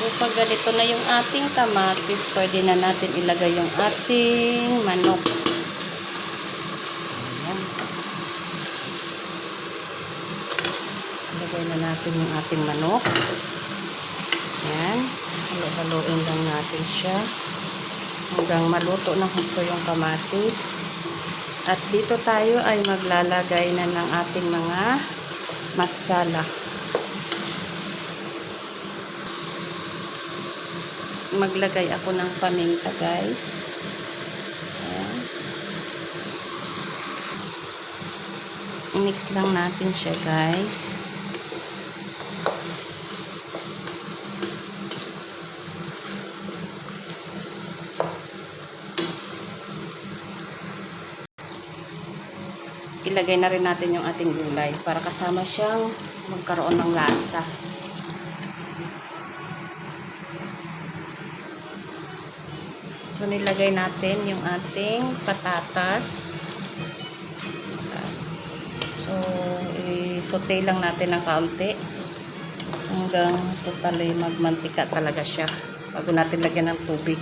So, pag ganito na yung ating kamatis, pwede na natin ilagay yung ating manok. Ayan. Ilagay na natin yung ating manok. Ayan. Halo-haloin lang natin siya hanggang maluto ng gusto yung kamatis. At dito tayo ay maglalagay na ng ating mga masala. Maglagay ako ng paminta, guys. Ayan. I-mix lang natin siya, guys. Ilagay na rin natin yung ating gulay para kasama siyang magkaroon ng lasa. So, nilagay natin yung ating patatas. So, i-saute lang natin ng kaunti hanggang totally magmantika talaga siya bago natin lagyan ng tubig.